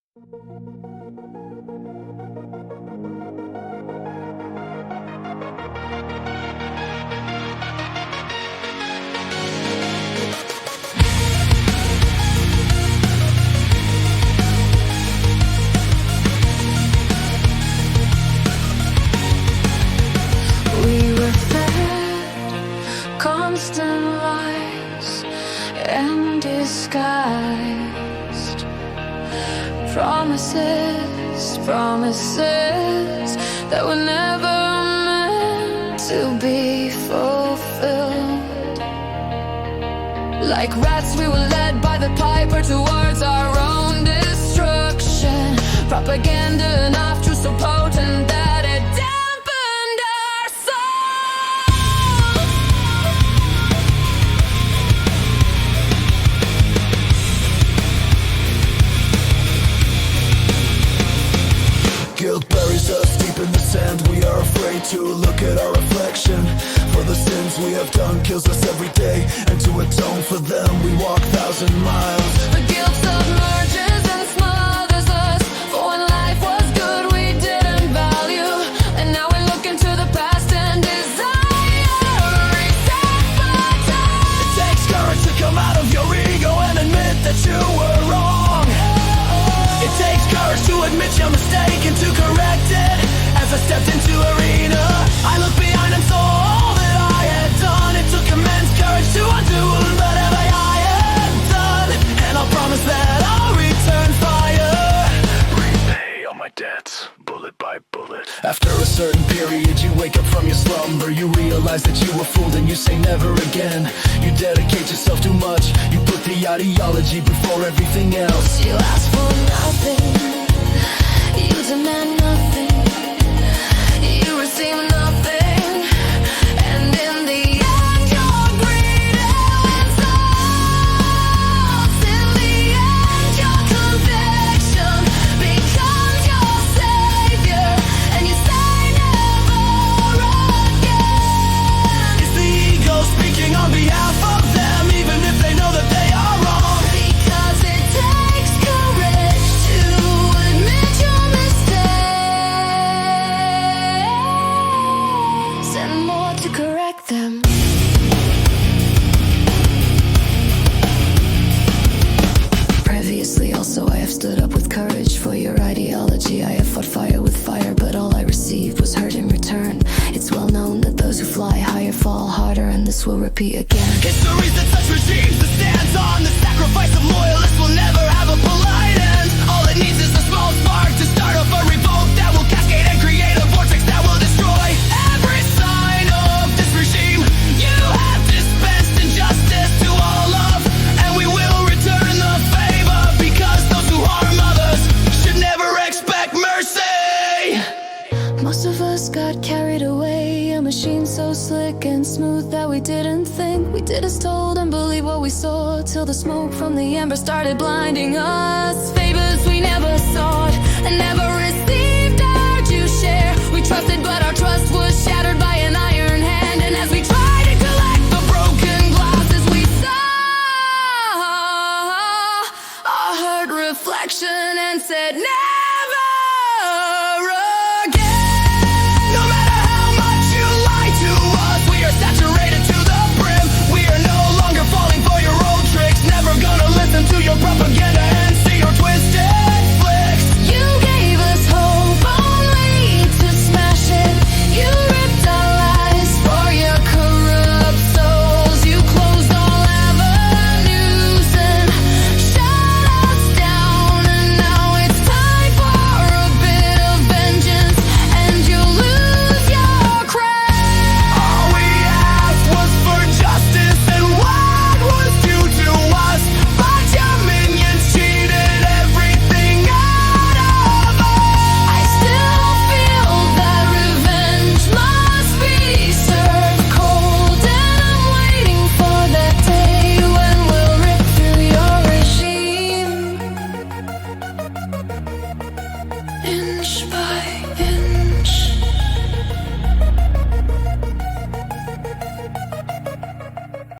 We were fed constant lies and disguised promises that were never meant to be fulfilled. Like rats, we were led by the piper towards our own destruction. Propaganda and half-truths so potent that it dampened our soul. Guilt buries us deep in the sand. We are afraid to look at our reflection. For the sins we have done kills us every day, and to atone for them we walk 1,000 miles. The guilt submerges and smothers us. For when life was good we didn't value, and now we look into the past and desire sabotage. It takes courage to come out of your ego and admit that you were wrong. It takes courage to admit your mistake and to correct it. As I stepped into arena, I looked behind and saw all that I had done. It took immense courage to undo whatever I had done, and I'll promise that I'll return fire, repay all my debts, bullet by bullet. After a certain period, you wake up from your slumber. You realize that you were fooled and you say never again. You dedicate yourself too much. You put the ideology before everything else. You ask for nothing, you demand nothing, you receive nothing, and in the end your greed wins out. In the end your conviction becomes your savior, and you say never again. It's the ego speaking on behalf of them, even if they know that they are wrong. Because it takes courage to admit your mistakes and more to correct them. Previously also I have stood up with courage for your ideology. I have fought fire with fire, but all I received was hurt in return. It's well known that those who fly higher fall harder, and this will repeat again. Histories that such regimes that stands on the sacrifice of loyalists will never have a polite end. All it needs is a small spark to start up a revolt that will cascade and create a vortex that will destroy every sign of this regime. You have dispensed injustice to all of, and we will return the favor, because those who harm others should never expect mercy. Most of us got carried away, a machine so slick and smooth that we didn't think. We did as told and believed what we saw, till the smoke from the ember started blinding us. Favors we never sought and never received our due share. We trusted, but our trust was shattered by an iron hand, and as we tried to collect the broken glasses, we saw our hurt reflection and said, "No!"